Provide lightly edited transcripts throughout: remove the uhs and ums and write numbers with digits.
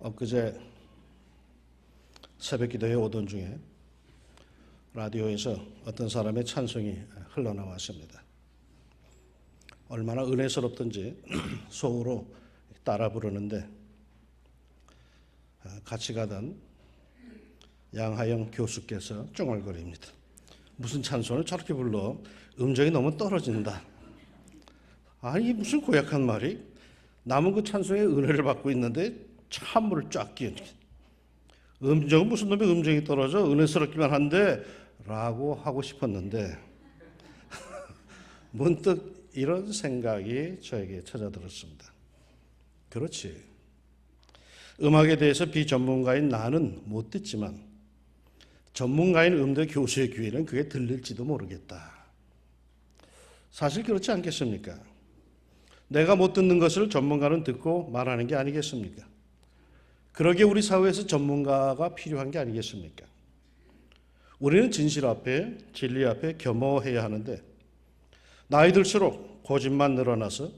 엊그제 새벽 기도에 오던 중에 라디오에서 어떤 사람의 찬송이 흘러나왔습니다. 얼마나 은혜스럽던지 속으로 따라 부르는데 같이 가던 양하영 교수께서 쫑얼거립니다. 무슨 찬송을 저렇게 불러? 음정이 너무 떨어진다. 아니 무슨 고약한 말이? 남은 그 찬송에 은혜를 받고 있는데 찬물을 쫙 끼얹게. 음정은 무슨 놈의 음정이 떨어져? 은혜스럽기만 한데 라고 하고 싶었는데 문득 이런 생각이 저에게 찾아들었습니다. 그렇지. 음악에 대해서 비전문가인 나는 못 듣지만 전문가인 음대 교수의 귀에는 그게 들릴지도 모르겠다. 사실 그렇지 않겠습니까? 내가 못 듣는 것을 전문가는 듣고 말하는 게 아니겠습니까? 그러기에 우리 사회에서 전문가가 필요한 게 아니겠습니까? 우리는 진실 앞에, 진리 앞에 겸허해야 하는데 나이 들수록 고집만 늘어나서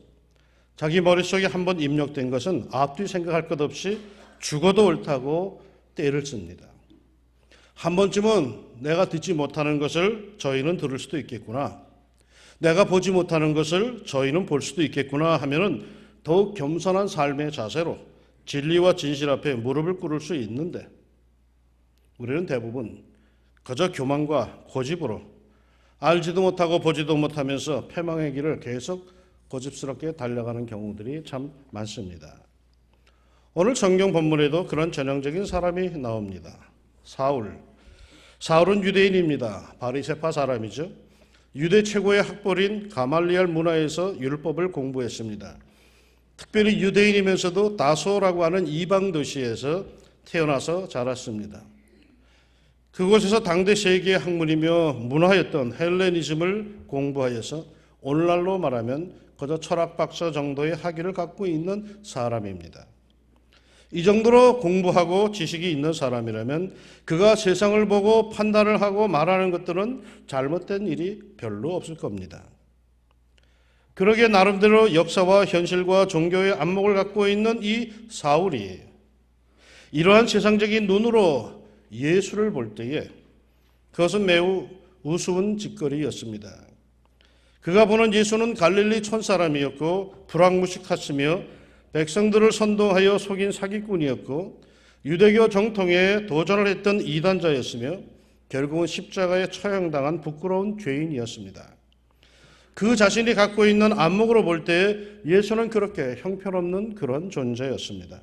자기 머릿속에 한번 입력된 것은 앞뒤 생각할 것 없이 죽어도 옳다고 때를 씁니다. 한 번쯤은 내가 듣지 못하는 것을 저희는 들을 수도 있겠구나. 내가 보지 못하는 것을 저희는 볼 수도 있겠구나 하면은 더욱 겸손한 삶의 자세로 진리와 진실 앞에 무릎을 꿇을 수 있는데 우리는 대부분 그저 교만과 고집으로 알지도 못하고 보지도 못하면서 패망의 길을 계속 고집스럽게 달려가는 경우들이 참 많습니다. 오늘 성경 본문에도 그런 전형적인 사람이 나옵니다. 사울은 유대인입니다. 바리새파 사람이죠. 유대 최고의 학벌인 가말리엘 문화에서 율법을 공부했습니다. 특별히 유대인이면서도 다소라고 하는 이방 도시에서 태어나서 자랐습니다. 그곳에서 당대 세계의 학문이며 문화였던 헬레니즘을 공부하여서 오늘날로 말하면 그저 철학 박사 정도의 학위를 갖고 있는 사람입니다. 이 정도로 공부하고 지식이 있는 사람이라면 그가 세상을 보고 판단을 하고 말하는 것들은 잘못된 일이 별로 없을 겁니다. 그러기에 나름대로 역사와 현실과 종교의 안목을 갖고 있는 이 사울이 이러한 세상적인 눈으로 예수를 볼 때에 그것은 매우 우스운 짓거리였습니다. 그가 보는 예수는 갈릴리 촌사람이었고 불황무식하시며 백성들을 선동하여 속인 사기꾼이었고 유대교 정통에 도전을 했던 이단자였으며 결국은 십자가에 처형당한 부끄러운 죄인이었습니다. 그 자신이 갖고 있는 안목으로 볼 때 예수는 그렇게 형편없는 그런 존재였습니다.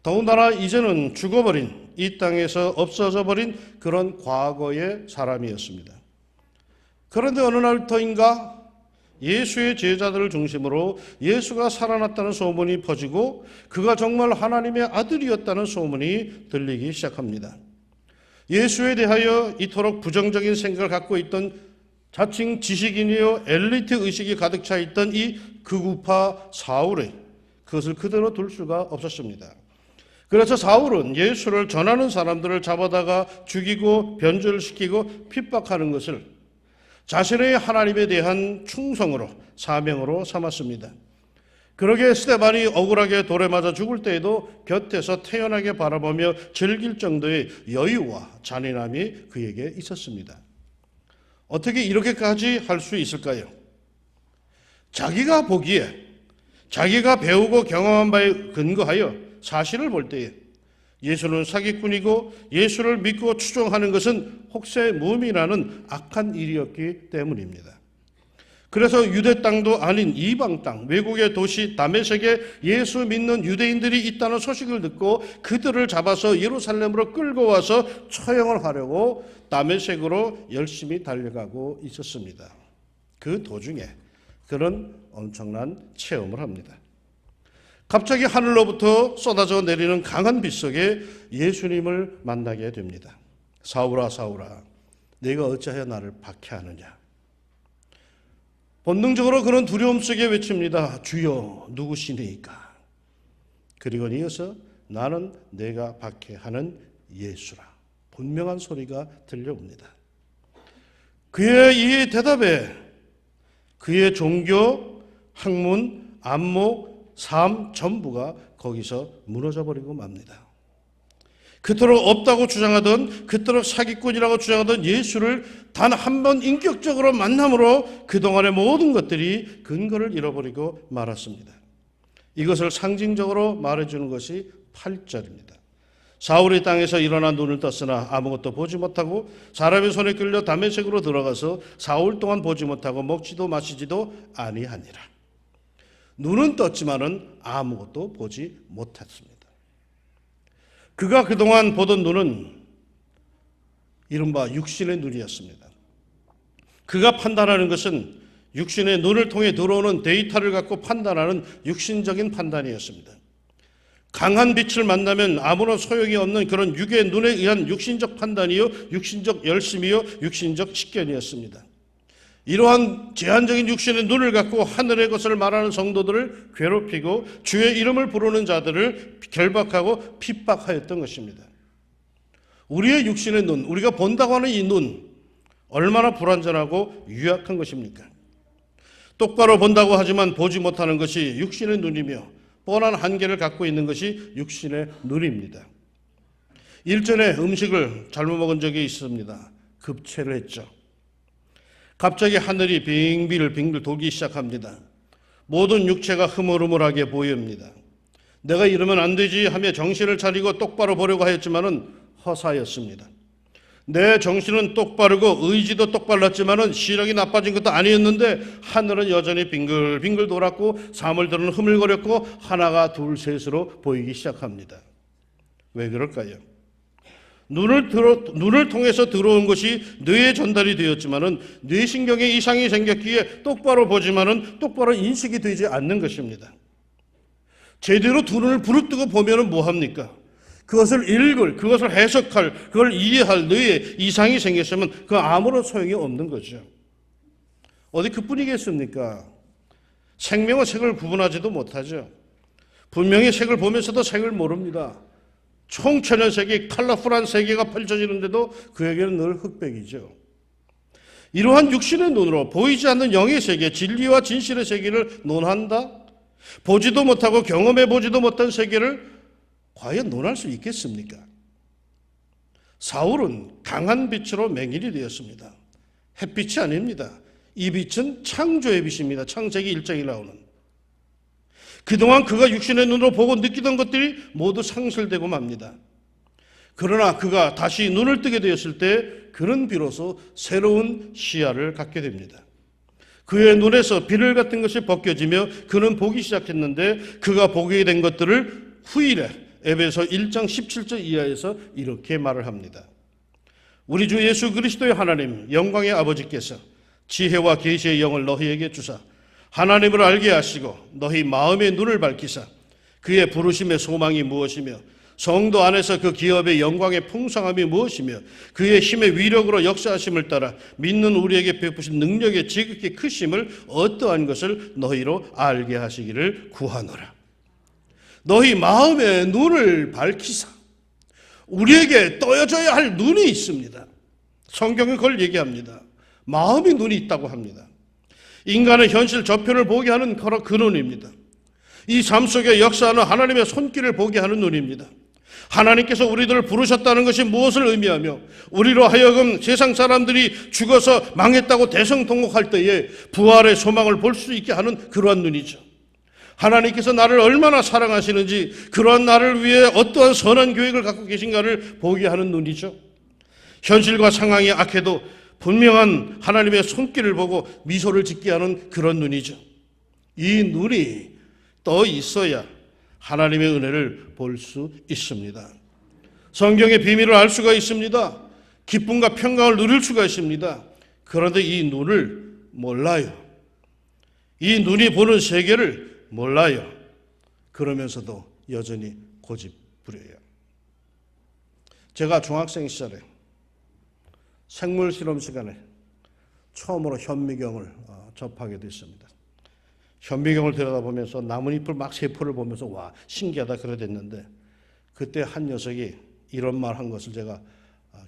더군다나 이제는 죽어버린 이 땅에서 없어져 버린 그런 과거의 사람이었습니다. 그런데 어느 날부터인가 예수의 제자들을 중심으로 예수가 살아났다는 소문이 퍼지고 그가 정말 하나님의 아들이었다는 소문이 들리기 시작합니다. 예수에 대하여 이토록 부정적인 생각을 갖고 있던 자칭 지식인이요 엘리트 의식이 가득 차 있던 이 극우파 사울이 그것을 그대로 둘 수가 없었습니다. 그래서 사울은 예수를 전하는 사람들을 잡아다가 죽이고 변절시키고 핍박하는 것을 자신의 하나님에 대한 충성으로 사명으로 삼았습니다. 그러기에 스데반이 억울하게 돌에 맞아 죽을 때에도 곁에서 태연하게 바라보며 즐길 정도의 여유와 잔인함이 그에게 있었습니다. 어떻게 이렇게까지 할 수 있을까요? 자기가 보기에 자기가 배우고 경험한 바에 근거하여 사실을 볼 때에 예수는 사기꾼이고 예수를 믿고 추종하는 것은 혹세무민하는 악한 일이었기 때문입니다. 그래서 유대 땅도 아닌 이방 땅, 외국의 도시 다메섹에 예수 믿는 유대인들이 있다는 소식을 듣고 그들을 잡아서 예루살렘으로 끌고 와서 처형을 하려고 다메섹으로 열심히 달려가고 있었습니다. 그 도중에 그런 엄청난 체험을 합니다. 갑자기 하늘로부터 쏟아져 내리는 강한 빛 속에 예수님을 만나게 됩니다. 사울아 사울아 네가 어찌하여 나를 박해하느냐. 본능적으로 그런 두려움 속에 외칩니다. 주여 누구시니까. 그리고 이어서 나는 내가 박해하는 예수라. 분명한 소리가 들려옵니다. 그의 이 대답에 그의 종교, 학문, 안목, 삶 전부가 거기서 무너져 버리고 맙니다. 그토록 없다고 주장하던, 그토록 사기꾼이라고 주장하던 예수를 단 한 번 인격적으로 만남으로 그동안의 모든 것들이 근거를 잃어버리고 말았습니다. 이것을 상징적으로 말해주는 것이 8절입니다. 사울이 땅에서 일어나 눈을 떴으나 아무것도 보지 못하고 사람의 손에 끌려 다메섹으로 들어가서 사흘 동안 보지 못하고 먹지도 마시지도 아니하니라. 눈은 떴지만은 아무것도 보지 못했습니다. 그가 그동안 보던 눈은 이른바 육신의 눈이었습니다. 그가 판단하는 것은 육신의 눈을 통해 들어오는 데이터를 갖고 판단하는 육신적인 판단이었습니다. 강한 빛을 만나면 아무런 소용이 없는 그런 육의 눈에 의한 육신적 판단이요, 육신적 열심이요, 육신적 식견이었습니다. 이러한 제한적인 육신의 눈을 갖고 하늘의 것을 말하는 성도들을 괴롭히고 주의 이름을 부르는 자들을 결박하고 핍박하였던 것입니다. 우리의 육신의 눈, 우리가 본다고 하는 이 눈, 얼마나 불완전하고 유약한 것입니까? 똑바로 본다고 하지만 보지 못하는 것이 육신의 눈이며 뻔한 한계를 갖고 있는 것이 육신의 눈입니다. 일전에 음식을 잘못 먹은 적이 있습니다. 급체를 했죠. 갑자기 하늘이 빙글 돌기 시작합니다. 모든 육체가 흐물흐물하게 보입니다. 내가 이러면 안 되지 하며 정신을 차리고 똑바로 보려고 하였지만은 허사였습니다. 내 정신은 똑바르고 의지도 똑발랐지만은 시력이 나빠진 것도 아니었는데 하늘은 여전히 빙글빙글 돌았고 사물들은 흐물거렸고 하나가 둘 셋으로 보이기 시작합니다. 왜 그럴까요? 눈을 통해서 들어온 것이 뇌에 전달이 되었지만은 뇌신경에 이상이 생겼기에 똑바로 보지만은 똑바로 인식이 되지 않는 것입니다. 제대로 두 눈을 부릅뜨고 보면은 뭐 합니까? 그것을 읽을, 그것을 해석할, 그걸 이해할 뇌에 이상이 생겼으면 그 아무런 소용이 없는 거죠. 어디 그뿐이겠습니까? 생명과 색을 구분하지도 못하죠. 분명히 색을 보면서도 색을 모릅니다. 총천연 세계, 컬러풀한 세계가 펼쳐지는데도 그에게는 늘 흑백이죠. 이러한 육신의 눈으로 보이지 않는 영의 세계, 진리와 진실의 세계를 논한다? 보지도 못하고 경험해 보지도 못한 세계를 과연 논할 수 있겠습니까? 사울은 강한 빛으로 맹인이 되었습니다. 햇빛이 아닙니다. 이 빛은 창조의 빛입니다. 창세기 1장에 나오는. 그동안 그가 육신의 눈으로 보고 느끼던 것들이 모두 상실되고 맙니다. 그러나 그가 다시 눈을 뜨게 되었을 때 그는 비로소 새로운 시야를 갖게 됩니다. 그의 눈에서 비늘 같은 것이 벗겨지며 그는 보기 시작했는데 그가 보게 된 것들을 후일에 에베소 1장 17절 이하에서 이렇게 말을 합니다. 우리 주 예수 그리스도의 하나님 영광의 아버지께서 지혜와 계시의 영을 너희에게 주사 하나님을 알게 하시고 너희 마음의 눈을 밝히사 그의 부르심의 소망이 무엇이며 성도 안에서 그 기업의 영광의 풍성함이 무엇이며 그의 힘의 위력으로 역사하심을 따라 믿는 우리에게 베푸신 능력의 지극히 크심을 어떠한 것을 너희로 알게 하시기를 구하노라. 너희 마음의 눈을 밝히사. 우리에게 떠여져야 할 눈이 있습니다. 성경은 그걸 얘기합니다. 마음의 눈이 있다고 합니다. 인간의 현실 저편을 보게 하는 그 눈입니다. 이 삶 속에 역사하는 하나님의 손길을 보게 하는 눈입니다. 하나님께서 우리들을 부르셨다는 것이 무엇을 의미하며 우리로 하여금 세상 사람들이 죽어서 망했다고 대성통곡할 때에 부활의 소망을 볼 수 있게 하는 그러한 눈이죠. 하나님께서 나를 얼마나 사랑하시는지 그러한 나를 위해 어떠한 선한 계획을 갖고 계신가를 보게 하는 눈이죠. 현실과 상황이 악해도 분명한 하나님의 손길을 보고 미소를 짓게 하는 그런 눈이죠. 이 눈이 떠 있어야 하나님의 은혜를 볼 수 있습니다. 성경의 비밀을 알 수가 있습니다. 기쁨과 평강을 누릴 수가 있습니다. 그런데 이 눈을 몰라요. 이 눈이 보는 세계를 몰라요. 그러면서도 여전히 고집부려요. 제가 중학생 시절에 생물 실험 시간에 처음으로 현미경을 접하게 됐습니다. 현미경을 들여다보면서 나뭇잎을 막 세포를 보면서 와 신기하다 그래 됐는데 그때 한 녀석이 이런 말 한 것을 제가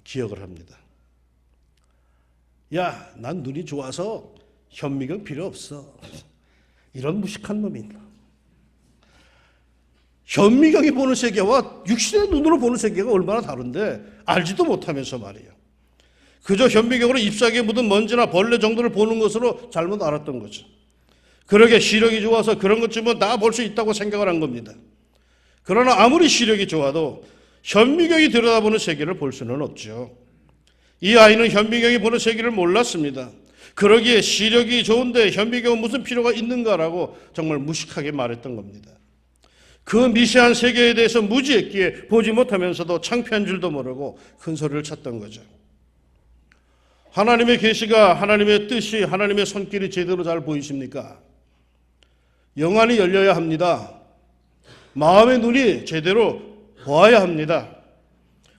기억을 합니다. 야, 난 눈이 좋아서 현미경 필요 없어. 이런 무식한 놈이 있나. 현미경이 보는 세계와 육신의 눈으로 보는 세계가 얼마나 다른데 알지도 못하면서 말이에요. 그저 현미경으로 잎사귀에 묻은 먼지나 벌레 정도를 보는 것으로 잘못 알았던 거죠. 그러게 시력이 좋아서 그런 것쯤은 다 볼 수 있다고 생각을 한 겁니다. 그러나 아무리 시력이 좋아도 현미경이 들여다보는 세계를 볼 수는 없죠. 이 아이는 현미경이 보는 세계를 몰랐습니다. 그러기에 시력이 좋은데 현미경은 무슨 필요가 있는가라고 정말 무식하게 말했던 겁니다. 그 미세한 세계에 대해서 무지했기에 보지 못하면서도 창피한 줄도 모르고 큰 소리를 쳤던 거죠. 하나님의 계시가, 하나님의 뜻이, 하나님의 손길이 제대로 잘 보이십니까? 영안이 열려야 합니다. 마음의 눈이 제대로 보아야 합니다.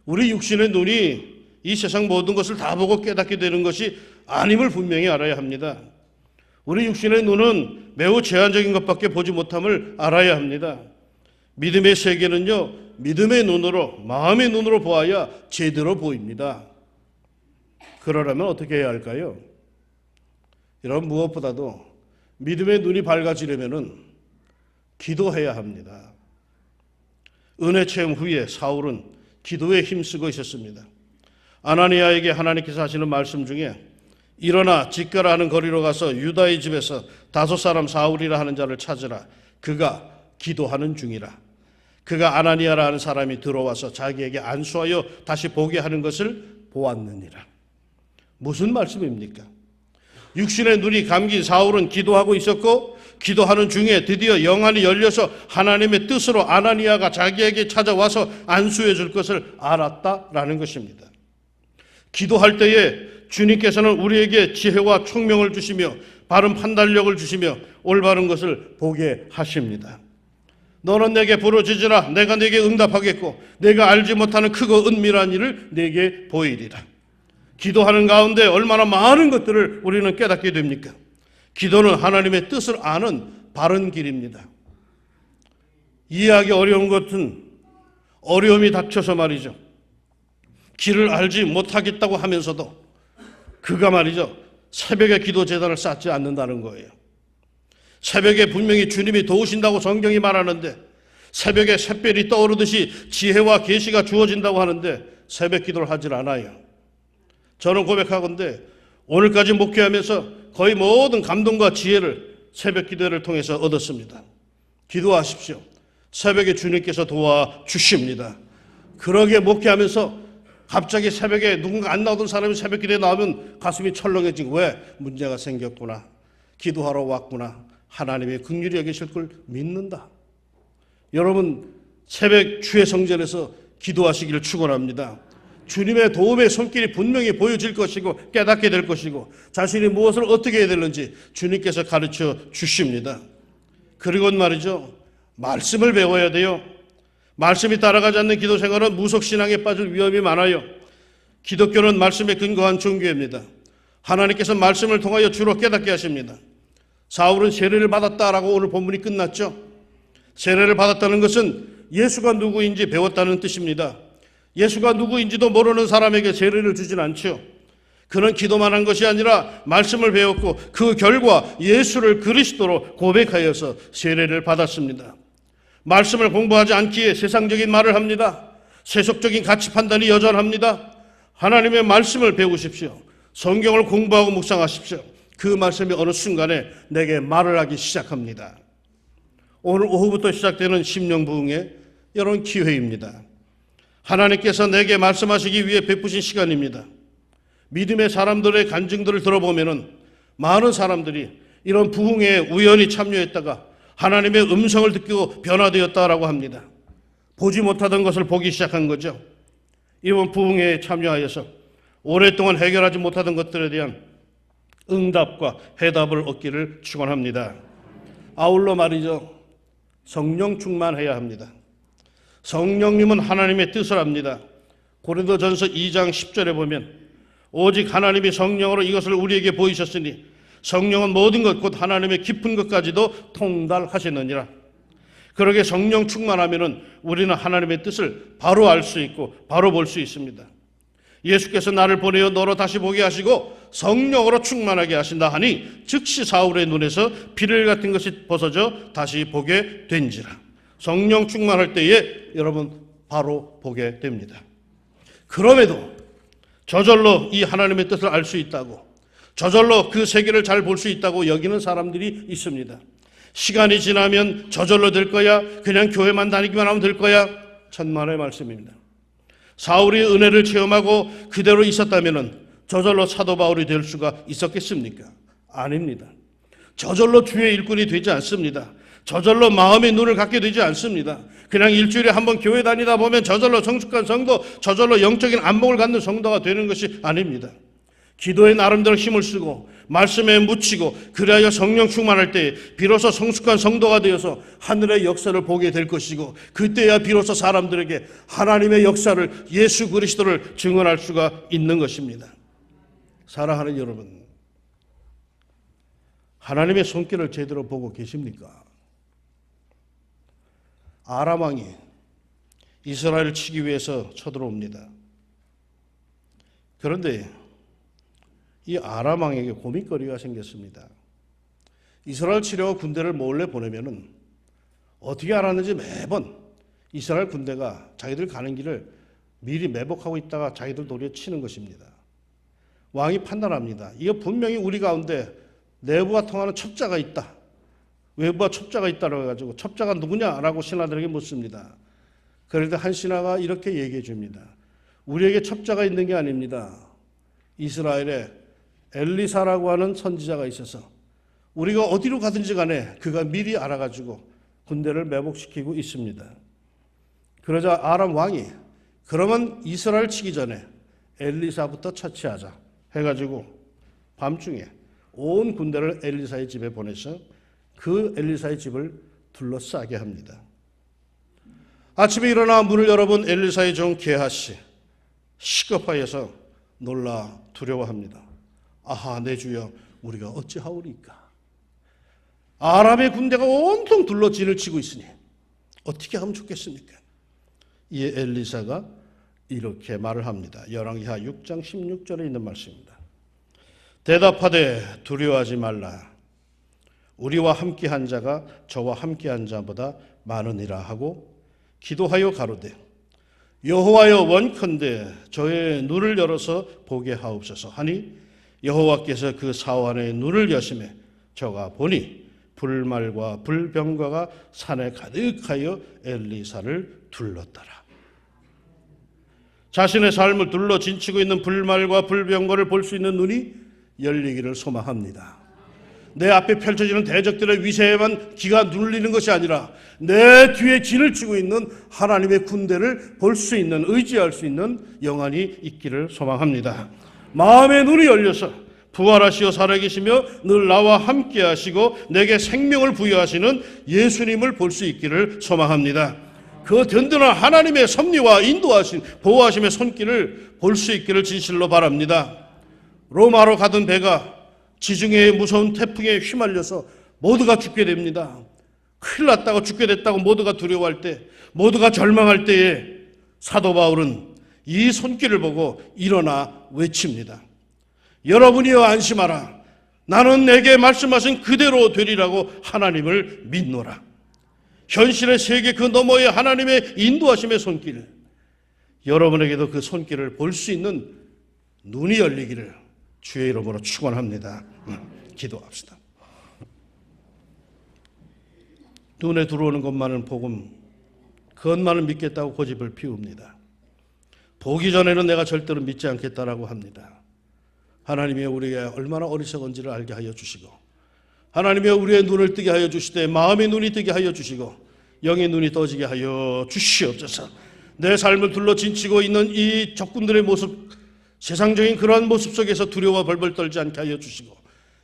우리 육신의 눈이 이 세상 모든 것을 다 보고 깨닫게 되는 것이 아님을 분명히 알아야 합니다. 우리 육신의 눈은 매우 제한적인 것밖에 보지 못함을 알아야 합니다. 믿음의 세계는요, 믿음의 눈으로, 마음의 눈으로 보아야 제대로 보입니다. 그러려면 어떻게 해야 할까요? 여러분, 무엇보다도 믿음의 눈이 밝아지려면 기도해야 합니다. 은혜 체험 후에 사울은 기도에 힘쓰고 있었습니다. 아나니아에게 하나님께서 하시는 말씀 중에 일어나 집가라 하는 거리로 가서 유다의 집에서 5사람 사울이라 하는 자를 찾으라. 그가 기도하는 중이라. 그가 아나니아라 하는 사람이 들어와서 자기에게 안수하여 다시 보게 하는 것을 보았느니라. 무슨 말씀입니까? 육신의 눈이 감긴 사울은 기도하고 있었고 기도하는 중에 드디어 영안이 열려서 하나님의 뜻으로 아나니아가 자기에게 찾아와서 안수해 줄 것을 알았다라는 것입니다. 기도할 때에 주님께서는 우리에게 지혜와 총명을 주시며 바른 판단력을 주시며 올바른 것을 보게 하십니다. 너는 내게 부르짖으라. 내가 내게 응답하겠고 내가 알지 못하는 크고 은밀한 일을 내게 보이리라. 기도하는 가운데 얼마나 많은 것들을 우리는 깨닫게 됩니까? 기도는 하나님의 뜻을 아는 바른 길입니다. 이해하기 어려운 것은 어려움이 닥쳐서 말이죠. 길을 알지 못하겠다고 하면서도 그가 말이죠. 새벽에 기도 제단을 쌓지 않는다는 거예요. 새벽에 분명히 주님이 도우신다고 성경이 말하는데 새벽에 샛별이 떠오르듯이 지혜와 계시가 주어진다고 하는데 새벽 기도를 하질 않아요. 저는 고백하건대 오늘까지 목회하면서 거의 모든 감동과 지혜를 새벽 기도를 통해서 얻었습니다. 기도하십시오. 새벽에 주님께서 도와주십니다. 그러게 목회하면서 갑자기 새벽에 누군가 안 나오던 사람이 새벽 기도에 나오면 가슴이 철렁해지고 왜? 문제가 생겼구나. 기도하러 왔구나. 하나님의 긍휼히 여기실 걸 믿는다. 여러분 새벽 주의 성전에서 기도하시기를 축원합니다. 주님의 도움의 손길이 분명히 보여질 것이고 깨닫게 될 것이고 자신이 무엇을 어떻게 해야 되는지 주님께서 가르쳐 주십니다. 그리고 말이죠. 말씀을 배워야 돼요. 말씀이 따라가지 않는 기도 생활은 무속신앙에 빠질 위험이 많아요. 기독교는 말씀에 근거한 종교입니다. 하나님께서 말씀을 통하여 주로 깨닫게 하십니다. 사울은 세례를 받았다라고 오늘 본문이 끝났죠. 세례를 받았다는 것은 예수가 누구인지 배웠다는 뜻입니다. 예수가 누구인지도 모르는 사람에게 세례를 주진 않죠. 그는 기도만 한 것이 아니라 말씀을 배웠고 그 결과 예수를 그리스도로 고백하여서 세례를 받았습니다. 말씀을 공부하지 않기에 세상적인 말을 합니다. 세속적인 가치 판단이 여전합니다. 하나님의 말씀을 배우십시오. 성경을 공부하고 묵상하십시오. 그 말씀이 어느 순간에 내게 말을 하기 시작합니다. 오늘 오후부터 시작되는 심령부흥의 이런 기회입니다. 하나님께서 내게 말씀하시기 위해 베푸신 시간입니다. 믿음의 사람들의 간증들을 들어보면 많은 사람들이 이런 부흥에 우연히 참여했다가 하나님의 음성을 듣고 변화되었다라고 합니다. 보지 못하던 것을 보기 시작한 거죠. 이번 부흥회에 참여하여서 오랫동안 해결하지 못하던 것들에 대한 응답과 해답을 얻기를 축원합니다. 아울러 말이죠. 성령 충만해야 합니다. 성령님은 하나님의 뜻을 압니다. 고린도전서 2장 10절에 보면 오직 하나님이 성령으로 이것을 우리에게 보이셨으니 성령은 모든 것 곧 하나님의 깊은 것까지도 통달하시느니라. 그러게 성령 충만하면은 우리는 하나님의 뜻을 바로 알 수 있고 바로 볼 수 있습니다. 예수께서 나를 보내어 너로 다시 보게 하시고 성령으로 충만하게 하신다 하니 즉시 사울의 눈에서 비늘 같은 것이 벗어져 다시 보게 된지라. 성령 충만할 때에 여러분 바로 보게 됩니다. 그럼에도 저절로 이 하나님의 뜻을 알 수 있다고, 저절로 그 세계를 잘 볼 수 있다고 여기는 사람들이 있습니다. 시간이 지나면 저절로 될 거야, 그냥 교회만 다니기만 하면 될 거야, 천만의 말씀입니다. 사울이 은혜를 체험하고 그대로 있었다면 저절로 사도 바울이 될 수가 있었겠습니까? 아닙니다. 저절로 주의 일꾼이 되지 않습니다. 저절로 마음의 눈을 갖게 되지 않습니다. 그냥 일주일에 한 번 교회 다니다 보면 저절로 성숙한 성도, 저절로 영적인 안목을 갖는 성도가 되는 것이 아닙니다. 기도에 나름대로 힘을 쓰고 말씀에 묻히고 그래야 성령 충만할 때 비로소 성숙한 성도가 되어서 하늘의 역사를 보게 될 것이고, 그때야 비로소 사람들에게 하나님의 역사를, 예수 그리스도를 증언할 수가 있는 것입니다. 사랑하는 여러분, 하나님의 손길을 제대로 보고 계십니까? 아람 왕이 이스라엘을 치기 위해서 쳐들어옵니다. 그런데 이 아람 왕에게 고민거리가 생겼습니다. 이스라엘 치려고 군대를 몰래 보내면은 어떻게 알았는지 매번 이스라엘 군대가 자기들 가는 길을 미리 매복하고 있다가 자기들 도리에 치는 것입니다. 왕이 판단합니다. 이거 분명히 우리 가운데 내부가 통하는 첩자가 있다, 외부와 첩자가 있다고 해가지고 첩자가 누구냐라고 신하들에게 묻습니다. 그런데 한 신하가 이렇게 얘기해 줍니다. 우리에게 첩자가 있는 게 아닙니다. 이스라엘에 엘리사라고 하는 선지자가 있어서 우리가 어디로 가든지 간에 그가 미리 알아가지고 군대를 매복시키고 있습니다. 그러자 아람 왕이 그러면 이스라엘 치기 전에 엘리사부터 처치하자 해가지고 밤중에 온 군대를 엘리사의 집에 보내서 그 엘리사의 집을 둘러싸게 합니다. 아침에 일어나 문을 열어본 엘리사의 종 게하시, 시급하여서 놀라 두려워합니다. 아하, 내 주여, 우리가 어찌하오리까? 아람의 군대가 온통 둘러 진을 치고 있으니 어떻게 하면 좋겠습니까? 이에 엘리사가 이렇게 말을 합니다. 열왕기하 6장 16절에 있는 말씀입니다. 대답하되 두려워하지 말라. 우리와 함께한 자가 저와 함께한 자보다 많으니라 하고 기도하여 가로되 여호와여, 원컨대 저의 눈을 열어서 보게 하옵소서 하니 여호와께서 그 사환의 눈을 여심해 저가 보니 불말과 불병과가 산에 가득하여 엘리사를 둘렀더라. 자신의 삶을 둘러 진치고 있는 불말과 불병거를 볼 수 있는 눈이 열리기를 소망합니다. 내 앞에 펼쳐지는 대적들의 위세에만 기가 눌리는 것이 아니라 내 뒤에 진을 치고 있는 하나님의 군대를 볼 수 있는, 의지할 수 있는 영안이 있기를 소망합니다. 마음의 눈이 열려서 부활하시어 살아계시며 늘 나와 함께 하시고 내게 생명을 부여하시는 예수님을 볼 수 있기를 소망합니다. 그 든든한 하나님의 섭리와 인도하신 보호하심의 손길을 볼 수 있기를 진실로 바랍니다. 로마로 가던 배가 지중해의 무서운 태풍에 휘말려서 모두가 죽게 됩니다. 큰일 났다고, 죽게 됐다고 모두가 두려워할 때, 모두가 절망할 때에 사도 바울은 이 손길을 보고 일어나 외칩니다. 여러분이여 안심하라. 나는 내게 말씀하신 그대로 되리라고 하나님을 믿노라. 현실의 세계 그 너머의 하나님의 인도하심의 손길, 여러분에게도 그 손길을 볼 수 있는 눈이 열리기를 주의 이름으로 축원합니다. 기도합시다. 눈에 들어오는 것만은 복음, 그것만을 믿겠다고 고집을 피웁니다. 보기 전에는 내가 절대로 믿지 않겠다라고 합니다. 하나님이 우리에게 얼마나 어리석은지를 알게 하여 주시고, 하나님이 우리의 눈을 뜨게 하여 주시되 마음의 눈이 뜨게 하여 주시고 영의 눈이 떠지게 하여 주시옵소서. 내 삶을 둘러 진치고 있는 이 적군들의 모습, 세상적인 그러한 모습 속에서 두려워 벌벌 떨지 않게 하여 주시고,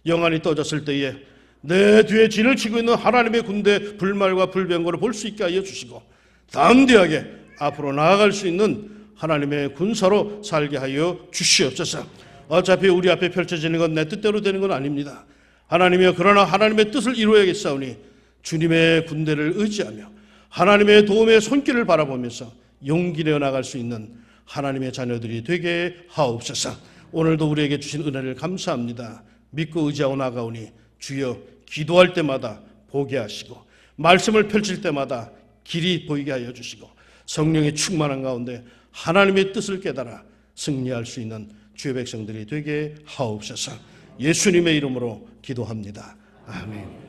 영안이 떠졌을 때에 내 뒤에 진을 치고 있는 하나님의 군대 불말과 불병거를 볼 수 있게 하여 주시고 담대하게 앞으로 나아갈 수 있는 하나님의 군사로 살게 하여 주시옵소서. 어차피 우리 앞에 펼쳐지는 건 내 뜻대로 되는 건 아닙니다. 하나님이여, 그러나 하나님의 뜻을 이루어야겠사오니 주님의 군대를 의지하며 하나님의 도움의 손길을 바라보면서 용기 내어 나갈 수 있는 하나님의 자녀들이 되게 하옵소서. 오늘도 우리에게 주신 은혜를 감사합니다. 믿고 의지하고 나가오니 주여, 기도할 때마다 보게 하시고 말씀을 펼칠 때마다 길이 보이게 하여 주시고 성령의 충만한 가운데 하나님의 뜻을 깨달아 승리할 수 있는 주의 백성들이 되게 하옵소서. 예수님의 이름으로 기도합니다. 아멘.